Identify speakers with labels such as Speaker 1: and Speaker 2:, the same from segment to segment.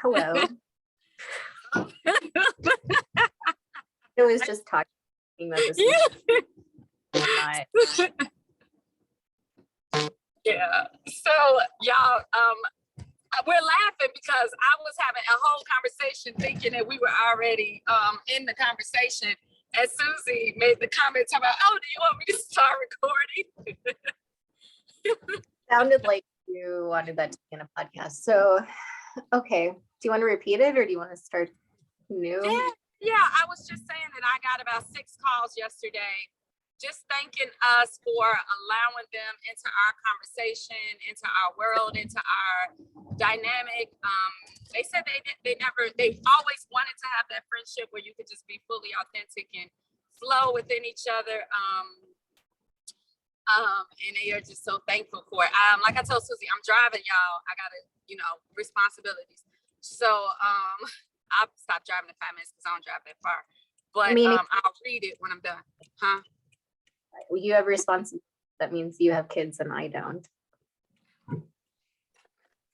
Speaker 1: Hello. It was just talking about this. Not.
Speaker 2: Yeah. So y'all, we're laughing because I was having a whole conversation thinking that we were already in the conversation, and Suzie made the comment about, "Oh, do you want me to start recording?"
Speaker 1: Sounded like you wanted that to be in a podcast. So, okay. Do you want to repeat it, or do you want to start new?
Speaker 2: Yeah. I was just saying that I got about 6 calls yesterday, just thanking us for allowing them into our conversation, into our world, into our dynamic. They said they always wanted to have that friendship where you could just be fully authentic and flow within each other. And they are just so thankful for it. Like I told Suzie, I'm driving, y'all. I gotta, responsibilities. So I'll stop driving in 5 minutes because I don't drive that far. But I'll read it when I'm done. Huh?
Speaker 1: You have responsibility. That means you have kids and I don't.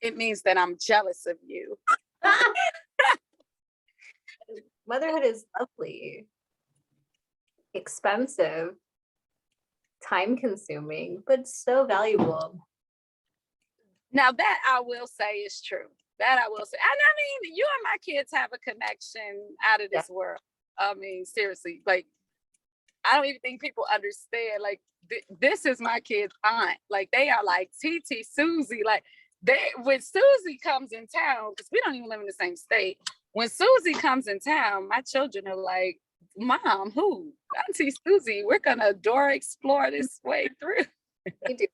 Speaker 2: It means that I'm jealous of you.
Speaker 1: Motherhood is lovely, expensive, time-consuming, but so valuable.
Speaker 2: Now that I will say is true. That I will say. And I mean, you and my kids have a connection out of this world. I mean, seriously, like, I don't even think people understand, like, this is my kid's aunt. Like, they are like TT Suzie. Like, when Suzie comes in town, because we don't even live in the same state. When Suzie comes in town, my children are like, Mom, who? Auntie Suzie, we're going to explore this way through.
Speaker 1: You do.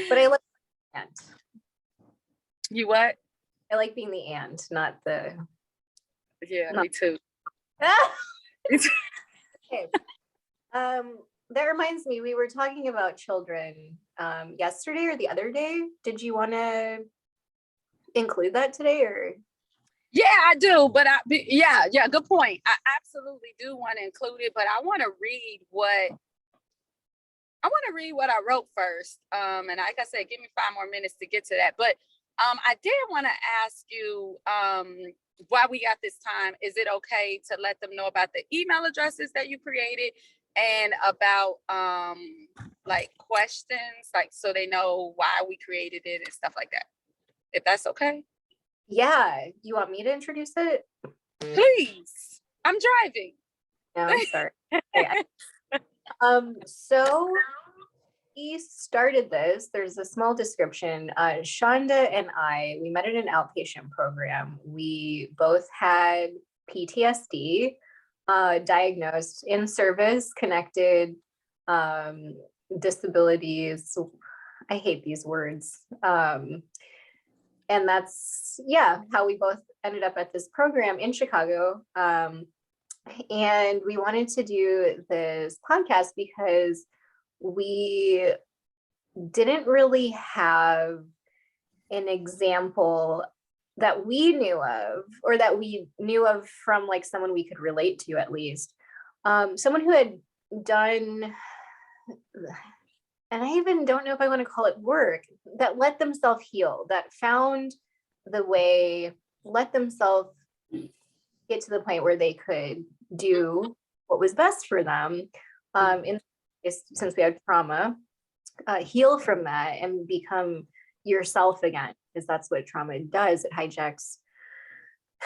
Speaker 1: But I like the aunt.
Speaker 2: You what?
Speaker 1: I like being the aunt, not the...
Speaker 2: Yeah, me too.
Speaker 1: Okay. That reminds me, we were talking about children yesterday or the other day. Did you want to include that today, or?
Speaker 2: Yeah, I do, but good point. I absolutely do want to include it, but I want to read what I wrote first. And like I said, give me 5 more minutes to get to that. But I did want to ask you, while we got this time, is it okay to let them know about the email addresses that you created and about like questions, like, so they know why we created it and stuff like that? If that's okay.
Speaker 1: Yeah. You want me to introduce it?
Speaker 2: Please. I'm driving.
Speaker 1: No, I'm sorry. So we started this. There's a small description. Shonda and I, we met at an outpatient program. We both had PTSD, diagnosed, in service connected disabilities. I hate these words. And that's, how we both ended up at this program in Chicago. And we wanted to do this podcast because we didn't really have an example that we knew of, or that we knew of from like someone we could relate to, at least. Someone who had done, and I even don't know if I want to call it work, that let themselves heal, that found the way, let themselves get to the point where they could do what was best for them. Since we had trauma, heal from that and become yourself again, because that's what trauma does. It hijacks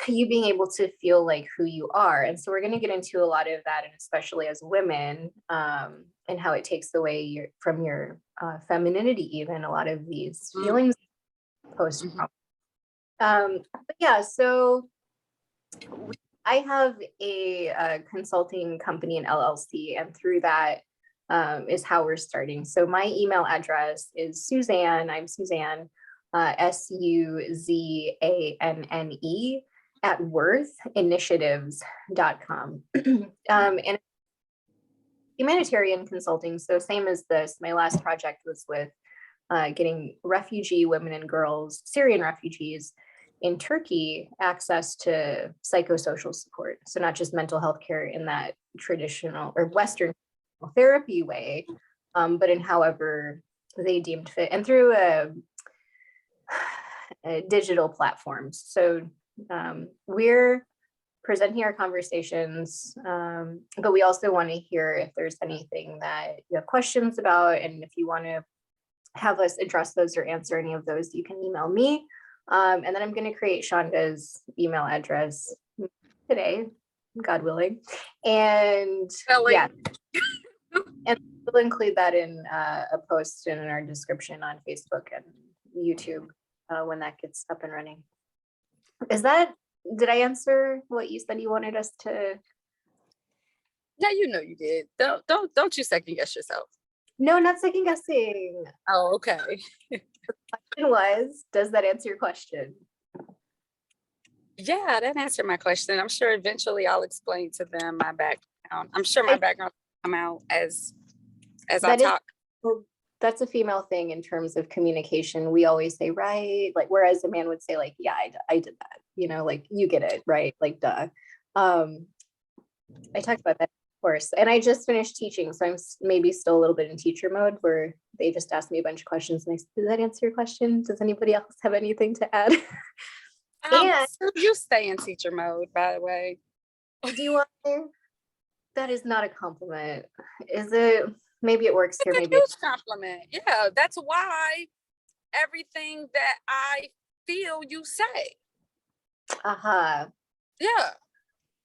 Speaker 1: you being able to feel like who you are. And so we're going to get into a lot of that, and especially as women, and how it takes away from your femininity, even a lot of these feelings post-trauma. But yeah, so I have a consulting company, an LLC, and through that is how we're starting. So my email address is Suzanne. I'm Suzanne, SUZANNE @worthinitiatives.com. And humanitarian consulting. So same as this, my last project was with getting refugee women and girls, Syrian refugees in Turkey, access to psychosocial support. So not just mental health care in that traditional or Western therapy way, but in however they deemed fit. And through digital platforms. So we're presenting our conversations, but we also want to hear if there's anything that you have questions about, and if you want to have us address those or answer any of those, you can email me. And then I'm going to create Shonda's email address today, God willing. And yeah, and we'll include that in a post and in our description on Facebook and YouTube when that gets up and running. Did I answer what you said you wanted us to?
Speaker 2: Yeah, you know you did. Don't you second guess yourself.
Speaker 1: No, not second guessing.
Speaker 2: Oh, okay.
Speaker 1: The question was, does that answer your question?
Speaker 2: Yeah, that answered my question. I'm sure eventually I'll explain to them my background. I'm sure my background will come out as I talk.
Speaker 1: Well, that's a female thing in terms of communication. We always say, right, like, whereas a man would say, like, yeah, I did that, you know, like, you get it, right, like, duh. I talked about that, of course, and I just finished teaching, so I'm maybe still a little bit in teacher mode where they just asked me a bunch of questions and I said, does that answer your question? Does anybody else have anything to add?
Speaker 2: And so you stay in teacher mode, by the way.
Speaker 1: Do you want to? That is not a compliment, is it? Maybe it works here. Maybe
Speaker 2: it's a huge compliment. Yeah, that's why everything that I feel you say. Yeah.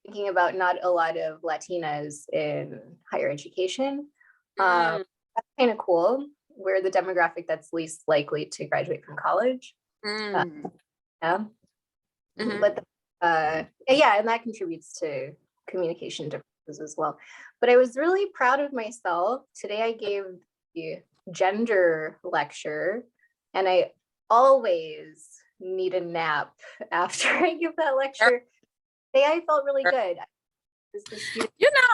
Speaker 1: Thinking about not a lot of Latinas in higher education. That's kind of cool. We're the demographic that's least likely to graduate from college. Yeah. But yeah, and that contributes to communication differences as well. But I was really proud of myself. Today I gave the gender lecture, and I always need a nap after I give that lecture. Today I felt really good.
Speaker 2: You know,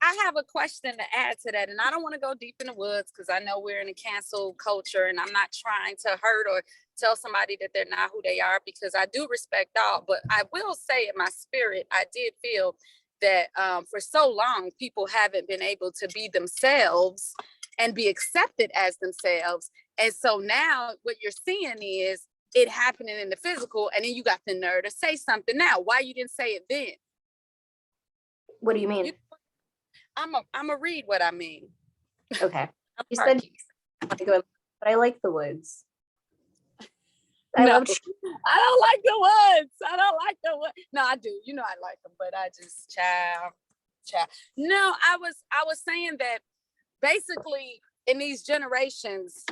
Speaker 2: I have a question to add to that, and I don't want to go deep in the woods because I know we're in a cancel culture, and I'm not trying to hurt or tell somebody that they're not who they are, because I do respect all. But I will say in my spirit, I did feel that for so long, people haven't been able to be themselves and be accepted as themselves. And so now what you're seeing is it happening in the physical, and then you got the nerve to say something now. Why you didn't say it then?
Speaker 1: What do you mean?
Speaker 2: I'm a read what I mean.
Speaker 1: Okay. You said, but I like the woods.
Speaker 2: I don't like the woods. I don't like the woods. No, I do. You know I like them, but I just child. No, I was saying that basically in these generations,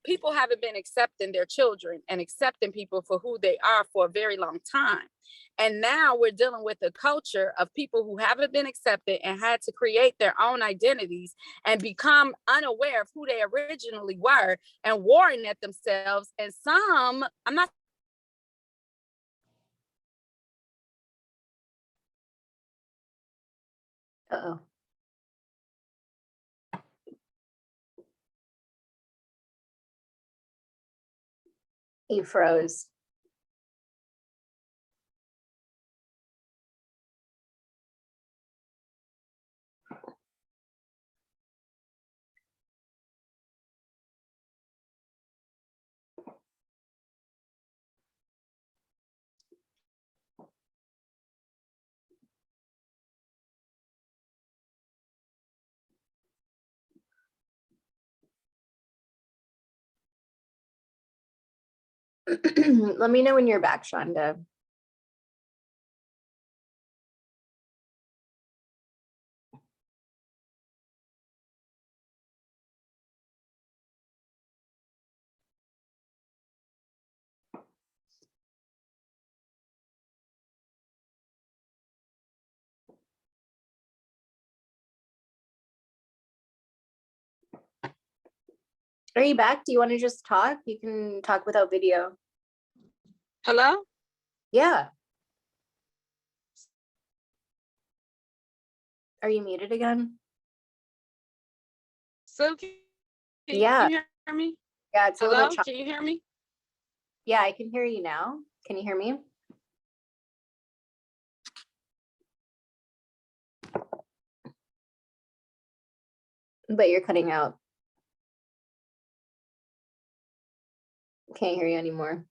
Speaker 2: people haven't been accepting their children and accepting people for who they are for a very long time. And now we're dealing with a culture of people who haven't been accepted and had to create their own identities and become unaware of who they originally were and warring at themselves. And some, I'm not.
Speaker 1: Uh-oh. He froze. Let me know when you're back, Shonda. Are you back? Do you want to just talk? You can talk without video.
Speaker 2: Hello?
Speaker 1: Yeah. Are you muted again?
Speaker 2: So can you hear me?
Speaker 1: Yeah, it's
Speaker 2: Hello?
Speaker 1: a little bit choppy.
Speaker 2: Can you hear me?
Speaker 1: Yeah, I can hear you now. Can you hear me? But you're cutting out. Can't hear you anymore.